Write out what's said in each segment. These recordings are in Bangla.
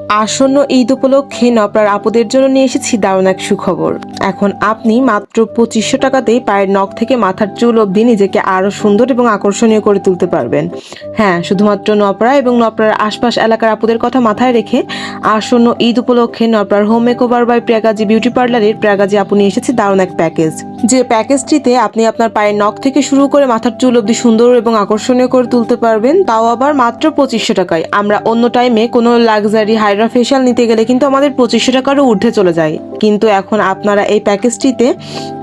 আসন্ন ঈদ উপলক্ষে নপরার আপুদের জন্য নিয়ে এসেছি দারুণ এক সুখবর। এখন আপনি মাত্র 2500 টাকাতেই পায়ের নখ থেকে মাথার চুল অবধি নিজেকে আরও সুন্দর এবং আকর্ষণীয় করে তুলতে পারবেন। হ্যাঁ, শুধুমাত্র নপরা এবং নপরার আশপাশ এলাকার আপুদের কথা মাথায় রেখে আসন্ন ঈদ উপলক্ষে নপরার home makeover by Priyagazi beauty পার্লারের প্রিয়াগাজি আপু নিয়ে এসেছে দারুণ এক প্যাকেজ। যে প্যাকেজটিতে আপনি আপনার পায়ের নখ থেকে শুরু করে মাথার চুল অবধি সুন্দর এবং আকর্ষণীয় করে তুলতে পারবেন, তাও আবার মাত্র 2500 টাকায়। আমরা অন্য টাইমে কোনো লাক্সারি হাইড্রা ফেশিয়াল নিতে গেলে কিন্তু আমাদের 2500 টাকারও ঊর্ধ্বে চলে যায়, কিন্তু এখন আপনারা এই প্যাকেজটিতে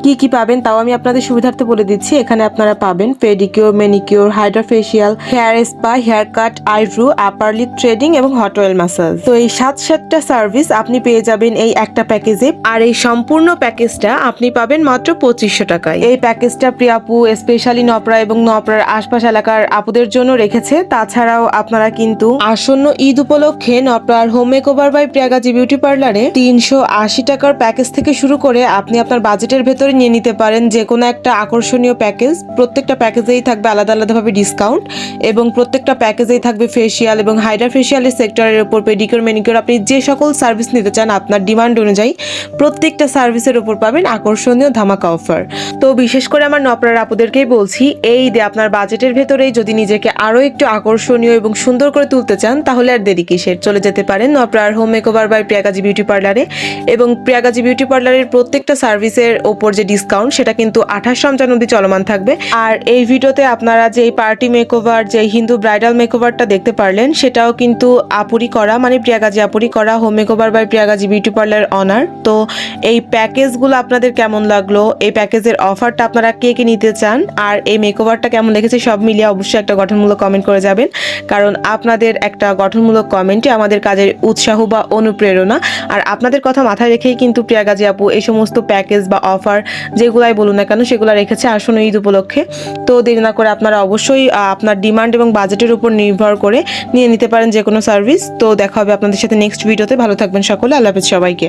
কি কি পাবেন তাও আমি আপনাদের সুবিধার্থে বলে দিচ্ছি। এখানে আপনারা পাবেন pedicure, manicure, hydra facial, hair spa, hair cut, eyebrow, upper lip threading এবং হট অয়েল ম্যাসাজ। তো এই 7টা সার্ভিস আপনি পেয়ে যাবেন এই একটা প্যাকেজে, আর এই সম্পূর্ণ প্যাকেজটা আপনি পাবেন মাত্র 2500 টাকায়। এই প্যাকেজটা প্রিয়া আপু স্পেশালি নপরা এবং নপরার আশপাশ এলাকার আপুদের জন্য রেখেছে। তাছাড়াও আপনারা কিন্তু আসন্ন ঈদ উপলক্ষে নপরার home makeover by Priyagazi beauty পার্লারে 380 টাকার প্যাকেজ থেকে শুরু করে আপনি আপনার বাজেটের ভেতরে নিয়ে নিতে পারেন যে কোনো একটা আকর্ষণীয় প্যাকেজ। প্রত্যেকটা প্যাকেজেই থাকবে আলাদা আলাদাভাবে ডিসকাউন্ট, এবং প্রত্যেকটা প্যাকেজেই থাকবে ফেশিয়াল এবং হাইড্রা ফেশিয়ালের সেক্টরের উপর পেডিকিওর, ম্যানিকিওর, আপনি যে সকল সার্ভিস নিতে চান আপনার ডিমান্ড অনুযায়ী প্রত্যেকটা সার্ভিসের উপর পাবেন আকর্ষণীয় ধামাকা অফার। তো বিশেষ করে আমার নপরার আপুদেরকেই বলছি, এই ঈদে আপনার বাজেটের ভেতরেই যদি নিজেকে আরও একটু আকর্ষণীয় এবং সুন্দর করে তুলতে চান তাহলে আর দেরি কিসের, চলে যেতে পারেন নপরার home makeover by Priyagazi beauty পার্লারে। এবং প্রিয়াগাজি বিউটি পার্লারের প্রত্যেকটা সার্ভিসের ওপর যে ডিসকাউন্ট সেটা কিন্তু 28 রমজান অবধি চলমান থাকবে। আর এই ভিডিওতে আপনারা যে পার্টি মেকওভার, যে হিন্দু ব্রাইডাল মেকওভারটা দেখতে পারলেন সেটাও কিন্তু আপুরি করা, মানে প্রিয়াগাজি আপুরি করা home makeover by Priyagazi beauty parlour owner. তো এই প্যাকেজগুলো আপনাদের কেমন লাগলো, এই প্যাকেজের অফারটা আপনারা কে কে নিতে চান, আর এই মেকওভারটা কেমন লেগেছে সব মিলিয়ে অবশ্যই একটা গঠনমূলক কমেন্ট করে যাবেন, কারণ আপনাদের একটা গঠনমূলক কমেন্টই আমাদের কাজের উৎসাহ বা অনুপ্রেরণা। আর আপনাদের কথা মাথায় রেখেই কিন্তু প্রিয়াগাজি আপু এই সমস্ত প্যাকেজ বা অফার যেগুলাই বলুন না কেন সেগুলো রেখেছে আসন্ন ঈদ উপলক্ষে। তো দেরি না করে আপনারা অবশ্যই আপনার ডিমান্ড এবং বাজেটের উপর নির্ভর করে নিয়ে নিতে পারেন যে কোনো সার্ভিস। তো দেখা হবে আপনাদের সাথে নেক্সট ভিডিওতে। ভালো থাকবেন সকলে, আল্লাহ হাফেজ সবাইকে।